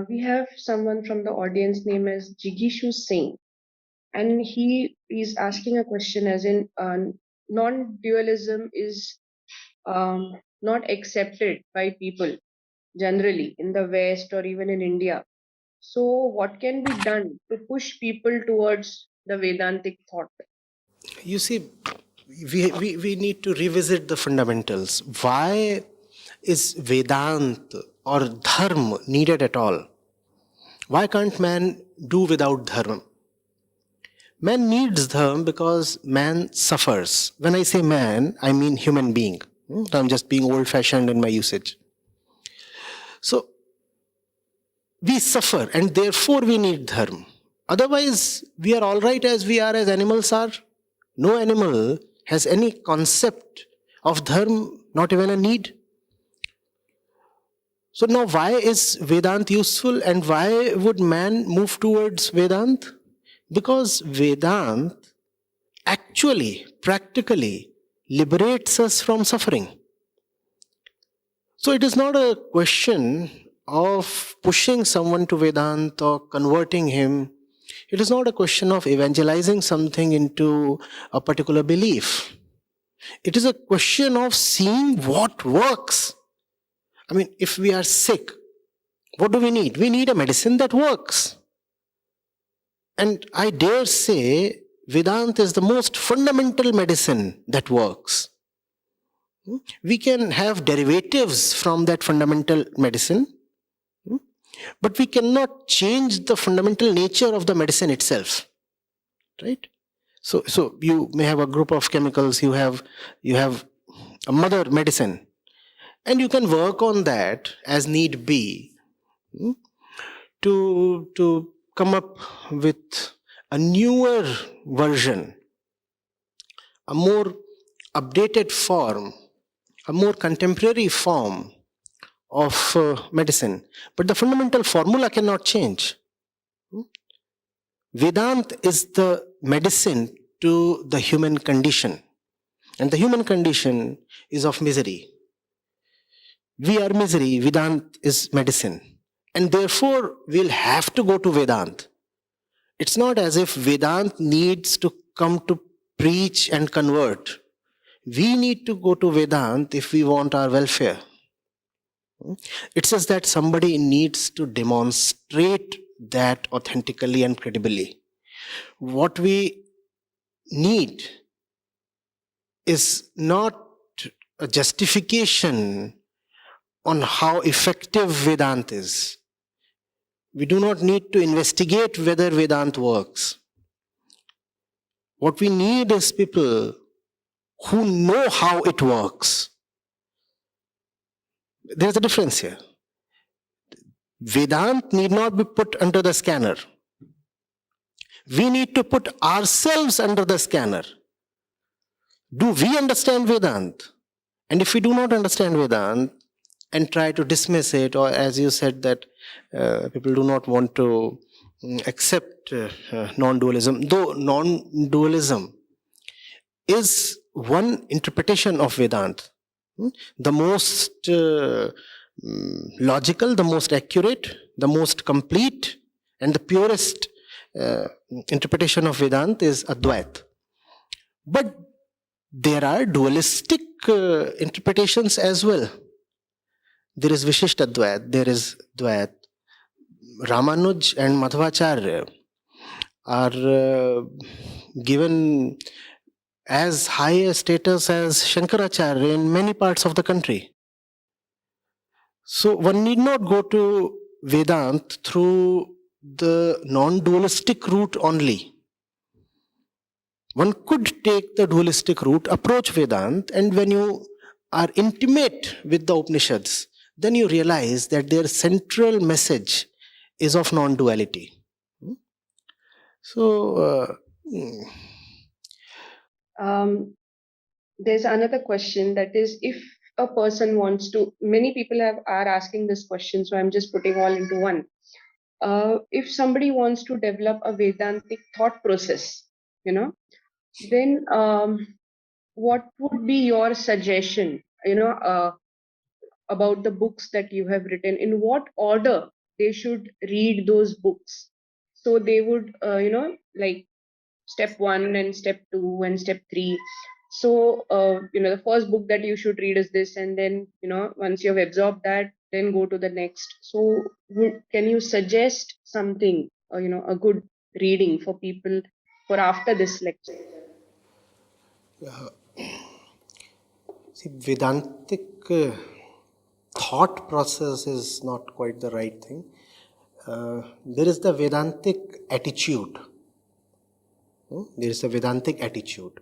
We have someone from the audience name as Jigishu Singh, and he is asking a question as in non-dualism is not accepted by people generally in the West or even in India. So, what can be done to push people towards the Vedantic thought? You see, we need to revisit the fundamentals. Why is Vedanta or Dharma needed at all? Why can't man do without Dharma? Man needs Dharma because man suffers. When I say man, I mean human being. I'm just being old-fashioned in my usage. So, we suffer and therefore we need Dharma. Otherwise, we are all right as we are, as animals are. No animal has any concept of dharma, not even a need. So now why is Vedanta useful and why would man move towards Vedanta? Because Vedanta actually, practically liberates us from suffering. So it is not a question of pushing someone to Vedanta or converting him. It is not a question of evangelizing something into a particular belief. It is a question of seeing what works. I mean, if we are sick, what do we need? We need a medicine that works. And I dare say, Vedanta is the most fundamental medicine that works. We can have derivatives from that fundamental medicine, but we cannot change the fundamental nature of the medicine itself. Right? So you may have a group of chemicals, you have a mother medicine, and you can work on that as need be to come up with a newer version, a more updated form, a more contemporary form of medicine. But the fundamental formula cannot change. Vedanta is the medicine to the human condition. And the human condition is of misery. We are misery, Vedanta is medicine. And therefore, we'll have to go to Vedanta. It's not as if Vedanta needs to come to preach and convert. We need to go to Vedanta if we want our welfare. It says that somebody needs to demonstrate that authentically and credibly. What we need is not a justification on how effective Vedanta is. We do not need to investigate whether Vedanta works. What we need is people who know how it works. There's a difference here. Vedanta need not be put under the scanner. We need to put ourselves under the scanner. Do we understand Vedanta? And if we do not understand Vedanta and try to dismiss it, or as you said that people do not want to accept non-dualism, though non-dualism is one interpretation of Vedanta. The most logical, the most accurate, the most complete, and the purest interpretation of Vedanta is Advaita. But there are dualistic interpretations as well. There is Vishishta Advaita, there is Dvaita. Ramanuj and Madhvacharya are given as high a status as Shankaracharya in many parts of the country. So one need not go to Vedanta through the non-dualistic route only. One could take the dualistic route, approach Vedanta, and when you are intimate with the Upanishads, then you realize that their central message is of non-duality. So, there's another question, that is, if a person wants to, many people are asking this question, so I'm just putting all into one. If somebody wants to develop a Vedantic thought process, then what would be your suggestion, about the books that you have written? In what order they should read those books. So they would, like step 1 and step 2 and step 3. So, the first book that you should read is this, and then, once you've absorbed that, then go to the next. So, can you suggest something, a good reading for people for after this lecture? See, Vedantic thought process is not quite the right thing. There is the Vedantic attitude. There is a Vedantic attitude.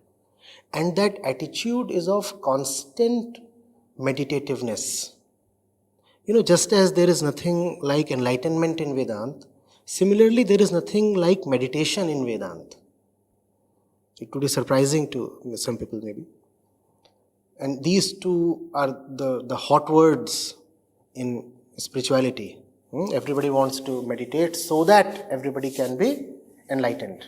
And that attitude is of constant meditativeness. Just as there is nothing like enlightenment in Vedanta, similarly, there is nothing like meditation in Vedanta. It could be surprising to some people, maybe. And these two are the hot words in spirituality. Everybody wants to meditate so that everybody can be enlightened.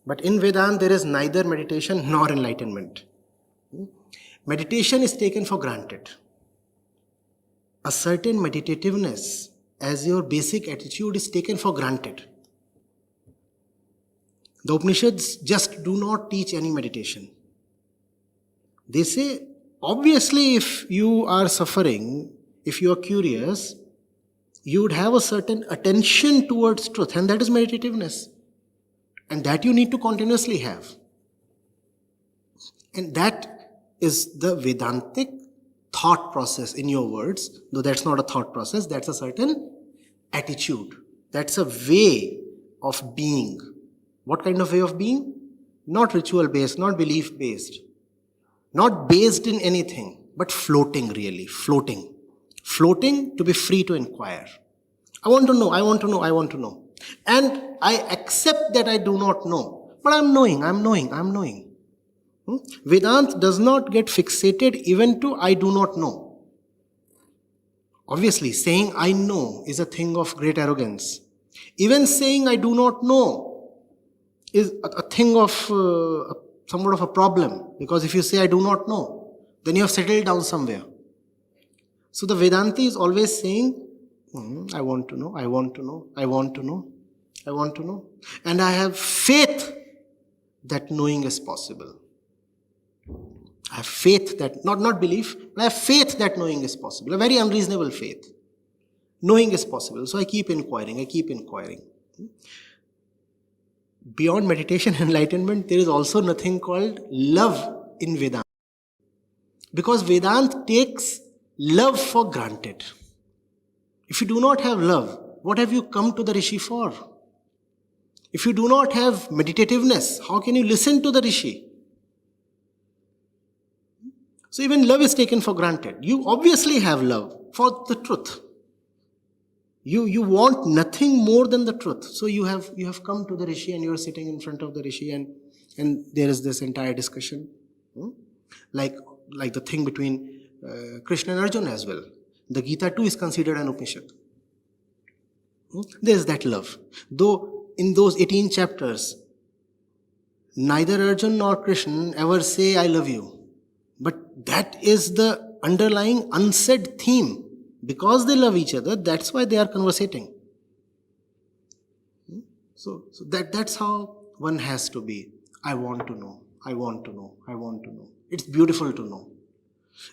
But in Vedanta, there is neither meditation nor enlightenment. Meditation is taken for granted. A certain meditativeness as your basic attitude is taken for granted. The Upanishads just do not teach any meditation. They say, obviously, if you are suffering, if you are curious, you would have a certain attention towards truth, and that is meditativeness. And that you need to continuously have. And that is the Vedantic thought process, in your words, though that's not a thought process, that's a certain attitude. That's a way of being. What kind of way of being? Not ritual based, not belief based, not based in anything, but floating really, floating. Floating to be free to inquire. I want to know, I want to know, I want to know. And I accept that I do not know, but I'm knowing. Vedanta does not get fixated even to I do not know. Obviously, saying I know is a thing of great arrogance. Even saying I do not know is a thing of somewhat of a problem, because if you say I do not know, then you have settled down somewhere. So the Vedanti is always saying, I want to know, I want to know, I want to know, I want to know. And I have faith that knowing is possible. I have faith that, not belief, but I have faith that knowing is possible. A very unreasonable faith. Knowing is possible. So I keep inquiring. Beyond meditation and enlightenment, there is also nothing called love in Vedanta. Because Vedanta takes love for granted. If you do not have love, what have you come to the Rishi for? If you do not have meditativeness, how can you listen to the Rishi? So even love is taken for granted. You obviously have love for the truth. You want nothing more than the truth. So you have come to the Rishi and you are sitting in front of the Rishi and there is this entire discussion. Like the thing between Krishna and Arjuna as well. The Gita too is considered an Upanishad. There is that love. Though in those 18 chapters, neither Arjuna nor Krishna ever say I love you. But that is the underlying unsaid theme. Because they love each other, that's why they are conversating. So that's how one has to be. I want to know. I want to know. I want to know. It's beautiful to know.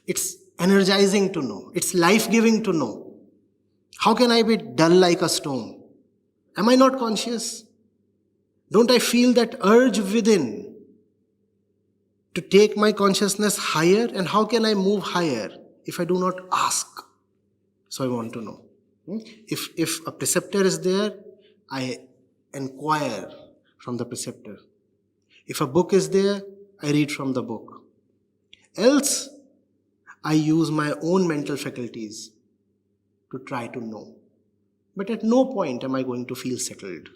It's energizing to know. It's life-giving to know. How can I be dull like a stone? Am I not conscious? Don't I feel that urge within to take my consciousness higher? And how can I move higher if I do not ask? So I want to know. If a preceptor is there, I inquire from the preceptor. If a book is there, I read from the book. Else, I use my own mental faculties to try to know. But at no point am I going to feel settled.